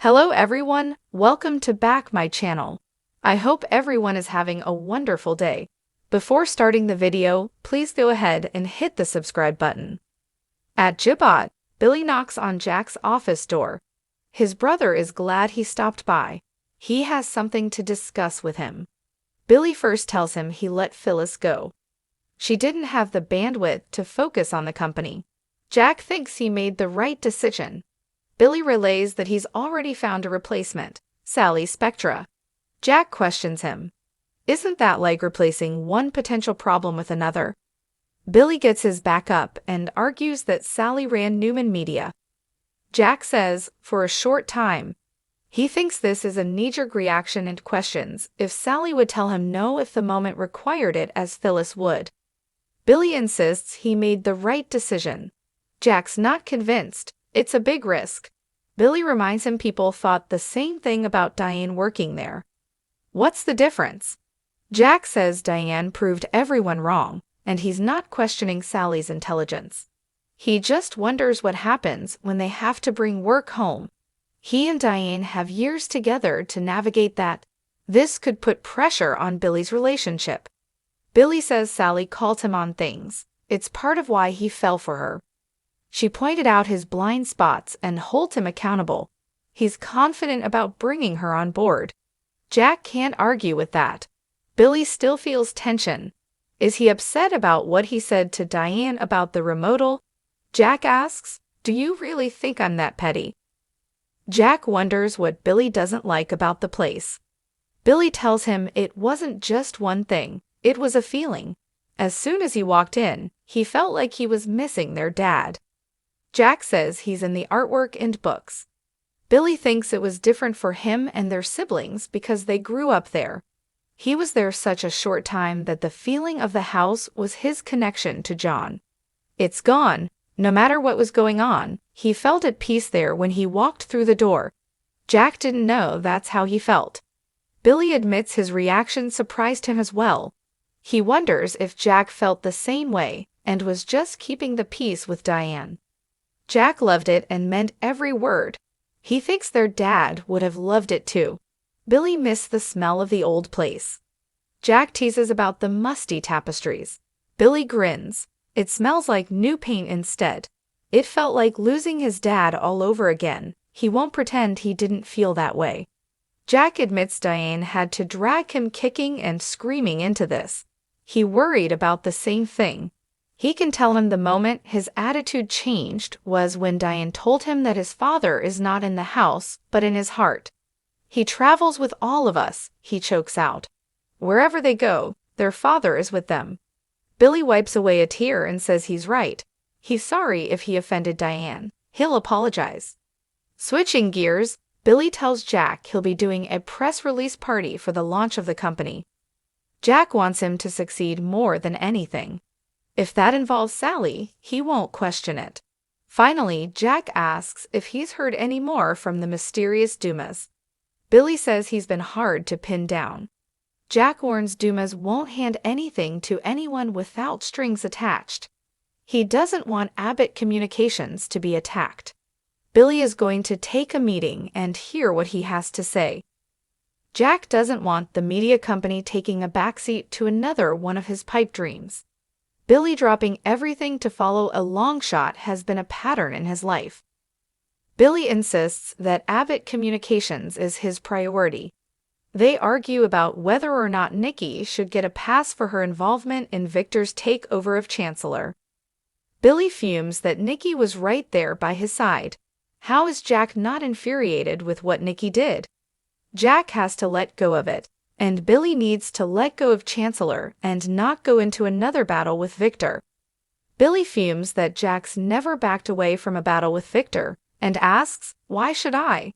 Hello everyone, welcome to back my channel. I hope everyone is having a wonderful day. Before starting the video, please go ahead and hit the subscribe button. At Jibot, Billy knocks on Jack's office door. His brother is glad he stopped by. He has something to discuss with him. Billy first tells him he let Phyllis go. She didn't have the bandwidth to focus on the company. Jack thinks he made the right decision. Billy relays that he's already found a replacement, Sally Spectra. Jack questions him. Isn't that like replacing one potential problem with another? Billy gets his back up and argues that Sally ran Newman Media. Jack says, for a short time, he thinks this is a knee-jerk reaction and questions if Sally would tell him no if the moment required it as Phyllis would. Billy insists he made the right decision. Jack's not convinced. It's a big risk. Billy reminds him people thought the same thing about Diane working there. What's the difference? Jack says Diane proved everyone wrong, and he's not questioning Sally's intelligence. He just wonders what happens when they have to bring work home. He and Diane have years together to navigate that. This could put pressure on Billy's relationship. Billy says Sally called him on things. It's part of why he fell for her. She pointed out his blind spots and holds him accountable. He's confident about bringing her on board. Jack can't argue with that. Billy still feels tension. Is he upset about what he said to Diane about the remotal? Jack asks, "Do you really think I'm that petty?" Jack wonders what Billy doesn't like about the place. Billy tells him it wasn't just one thing, it was a feeling. As soon as he walked in, he felt like he was missing their dad. Jack says he's in the artwork and books. Billy thinks it was different for him and their siblings because they grew up there. He was there such a short time that the feeling of the house was his connection to John. It's gone. No matter what was going on, he felt at peace there when he walked through the door. Jack didn't know that's how he felt. Billy admits his reaction surprised him as well. He wonders if Jack felt the same way and was just keeping the peace with Diane. Jack loved it and meant every word. He thinks their dad would have loved it too. Billy missed the smell of the old place. Jack teases about the musty tapestries. Billy grins. It smells like new paint instead. It felt like losing his dad all over again. He won't pretend he didn't feel that way. Jack admits Diane had to drag him kicking and screaming into this. He worried about the same thing. He can tell him the moment his attitude changed was when Diane told him that his father is not in the house, but in his heart. He travels with all of us, he chokes out. Wherever they go, their father is with them. Billy wipes away a tear and says he's right. He's sorry if he offended Diane. He'll apologize. Switching gears, Billy tells Jack he'll be doing a press release party for the launch of the company. Jack wants him to succeed more than anything. If that involves Sally, he won't question it. Finally, Jack asks if he's heard any more from the mysterious Dumas. Billy says he's been hard to pin down. Jack warns Dumas won't hand anything to anyone without strings attached. He doesn't want Abbott Communications to be attacked. Billy is going to take a meeting and hear what he has to say. Jack doesn't want the media company taking a backseat to another one of his pipe dreams. Billy dropping everything to follow a long shot has been a pattern in his life. Billy insists that Abbott Communications is his priority. They argue about whether or not Nikki should get a pass for her involvement in Victor's takeover of Chancellor. Billy fumes that Nikki was right there by his side. How is Jack not infuriated with what Nikki did? Jack has to let go of it. And Billy needs to let go of Chancellor and not go into another battle with Victor. Billy fumes that Jack's never backed away from a battle with Victor, and asks, why should I?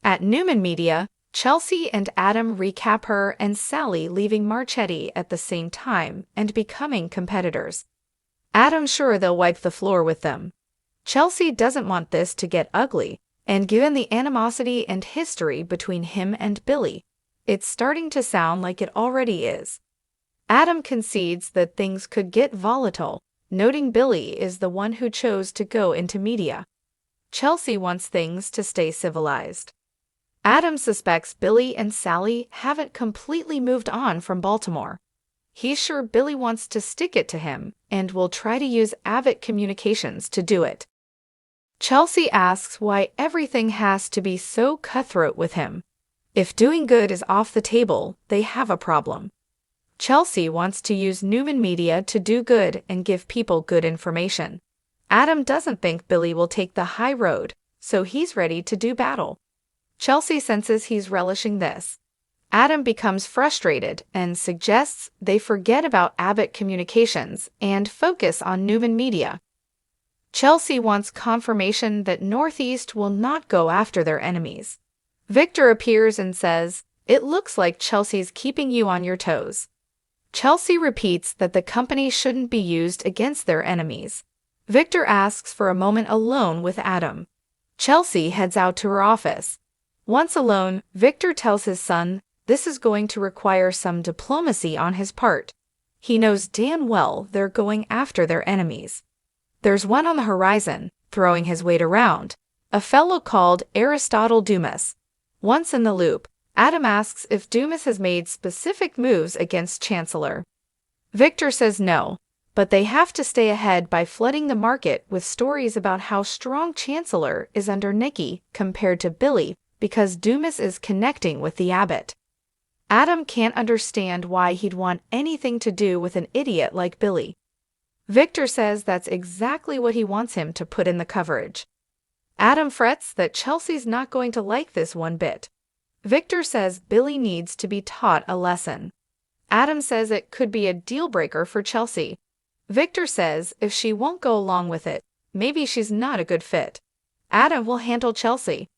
At Newman Media, Chelsea and Adam recap her and Sally leaving Marchetti at the same time and becoming competitors. Adam's sure they'll wipe the floor with them. Chelsea doesn't want this to get ugly, and given the animosity and history between him and Billy, it's starting to sound like it already is. Adam concedes that things could get volatile, noting Billy is the one who chose to go into media. Chelsea wants things to stay civilized. Adam suspects Billy and Sally haven't completely moved on from Baltimore. He's sure Billy wants to stick it to him and will try to use Abbott Communications to do it. Chelsea asks why everything has to be so cutthroat with him. If doing good is off the table, they have a problem. Chelsea wants to use Newman Media to do good and give people good information. Adam doesn't think Billy will take the high road, so he's ready to do battle. Chelsea senses he's relishing this. Adam becomes frustrated and suggests they forget about Abbott Communications and focus on Newman Media. Chelsea wants confirmation that Northeast will not go after their enemies. Victor appears and says, "It looks like Chelsea's keeping you on your toes." Chelsea repeats that the company shouldn't be used against their enemies. Victor asks for a moment alone with Adam. Chelsea heads out to her office. Once alone, Victor tells his son this is going to require some diplomacy on his part. He knows damn well they're going after their enemies. There's one on the horizon, throwing his weight around, a fellow called Aristotle Dumas. Once in the loop, Adam asks if Dumas has made specific moves against Chancellor. Victor says no, but they have to stay ahead by flooding the market with stories about how strong Chancellor is under Nikki compared to Billy because Dumas is connecting with the Abbott. Adam can't understand why he'd want anything to do with an idiot like Billy. Victor says that's exactly what he wants him to put in the coverage. Adam frets that Chelsea's not going to like this one bit. Victor says Billy needs to be taught a lesson. Adam says it could be a deal breaker for Chelsea. Victor says if she won't go along with it, maybe she's not a good fit. Adam will handle Chelsea.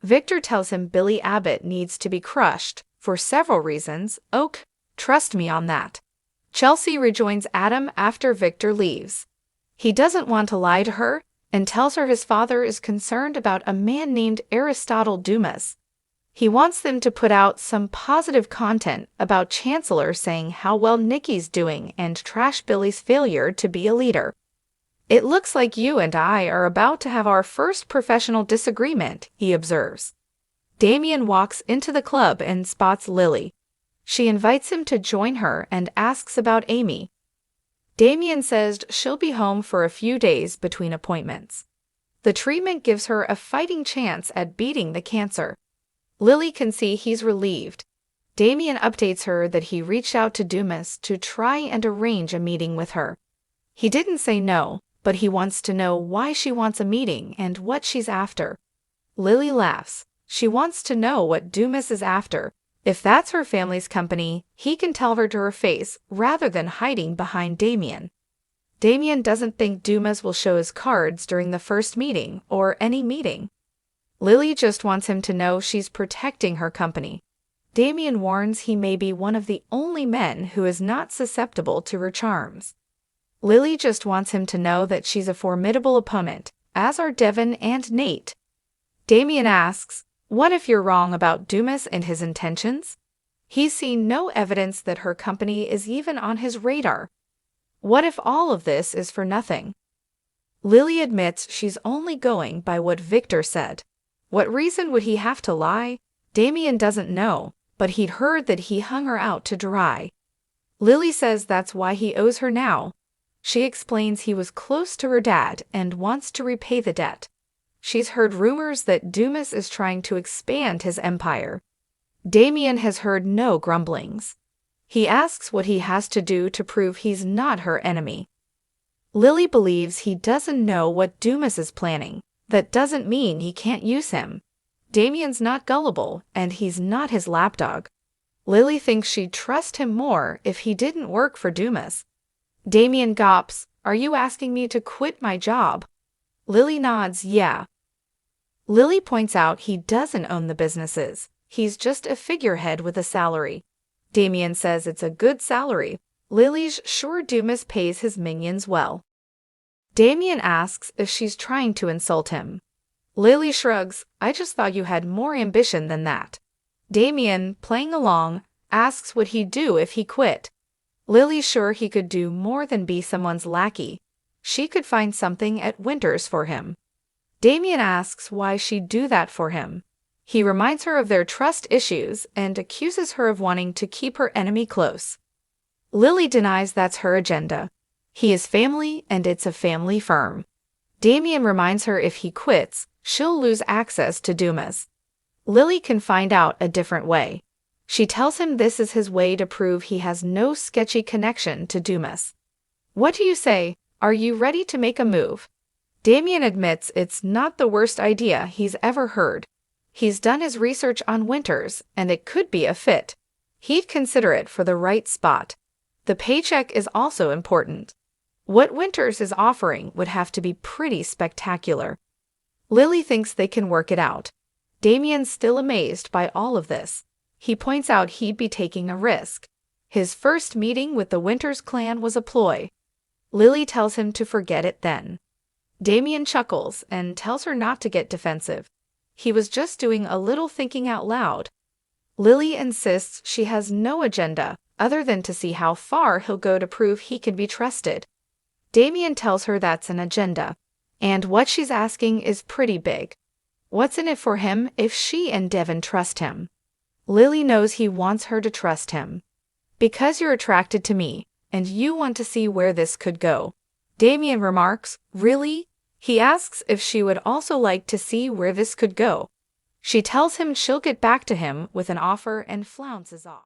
Victor tells him Billy Abbott needs to be crushed for several reasons. Oak, trust me on that. Chelsea rejoins Adam after Victor leaves. He doesn't want to lie to her and tells her his father is concerned about a man named Aristotle Dumas. He wants them to put out some positive content about Chancellor saying how well Nikki's doing and trash Billy's failure to be a leader. "It looks like you and I are about to have our first professional disagreement," he observes. Damien walks into the club and spots Lily. She invites him to join her and asks about Amy. Damien says she'll be home for a few days between appointments. The treatment gives her a fighting chance at beating the cancer. Lily can see he's relieved. Damien updates her that he reached out to Dumas to try and arrange a meeting with her. He didn't say no, but he wants to know why she wants a meeting and what she's after. Lily laughs. She wants to know what Dumas is after. If that's her family's company, he can tell her to her face rather than hiding behind Damien. Damien doesn't think Dumas will show his cards during the first meeting or any meeting. Lily just wants him to know she's protecting her company. Damien warns he may be one of the only men who is not susceptible to her charms. Lily just wants him to know that she's a formidable opponent, as are Devin and Nate. Damien asks, "What if you're wrong about Dumas and his intentions?" He's seen no evidence that her company is even on his radar. What if all of this is for nothing? Lily admits she's only going by what Victor said. What reason would he have to lie? Damien doesn't know, but he'd heard that he hung her out to dry. Lily says that's why he owes her now. She explains he was close to her dad and wants to repay the debt. She's heard rumors that Dumas is trying to expand his empire. Damien has heard no grumblings. He asks what he has to do to prove he's not her enemy. Lily believes he doesn't know what Dumas is planning. That doesn't mean he can't use him. Damien's not gullible, and he's not his lapdog. Lily thinks she'd trust him more if he didn't work for Dumas. Damien gawps, "Are you asking me to quit my job?" Lily nods, "Yeah." Lily points out he doesn't own the businesses. He's just a figurehead with a salary. Damien says it's a good salary. Lily's sure Dumas pays his minions well. Damien asks if she's trying to insult him. Lily shrugs, "I just thought you had more ambition than that." Damien, playing along, asks what he'd do if he quit. Lily's sure he could do more than be someone's lackey. She could find something at Winters for him. Damien asks why she'd do that for him. He reminds her of their trust issues and accuses her of wanting to keep her enemy close. Lily denies that's her agenda. He is family and it's a family firm. Damien reminds her if he quits, she'll lose access to Dumas. Lily can find out a different way. She tells him this is his way to prove he has no sketchy connection to Dumas. What do you say? Are you ready to make a move? Damien admits it's not the worst idea he's ever heard. He's done his research on Winters, and it could be a fit. He'd consider it for the right spot. The paycheck is also important. What Winters is offering would have to be pretty spectacular. Lily thinks they can work it out. Damien's still amazed by all of this. He points out he'd be taking a risk. His first meeting with the Winters clan was a ploy. Lily tells him to forget it then. Damien chuckles and tells her not to get defensive. He was just doing a little thinking out loud. Lily insists she has no agenda other than to see how far he'll go to prove he can be trusted. Damien tells her that's an agenda, and what she's asking is pretty big. What's in it for him if she and Devon trust him? Lily knows he wants her to trust him. Because you're attracted to me, and you want to see where this could go. Damien remarks, really? He asks if she would also like to see where this could go. She tells him she'll get back to him with an offer and flounces off.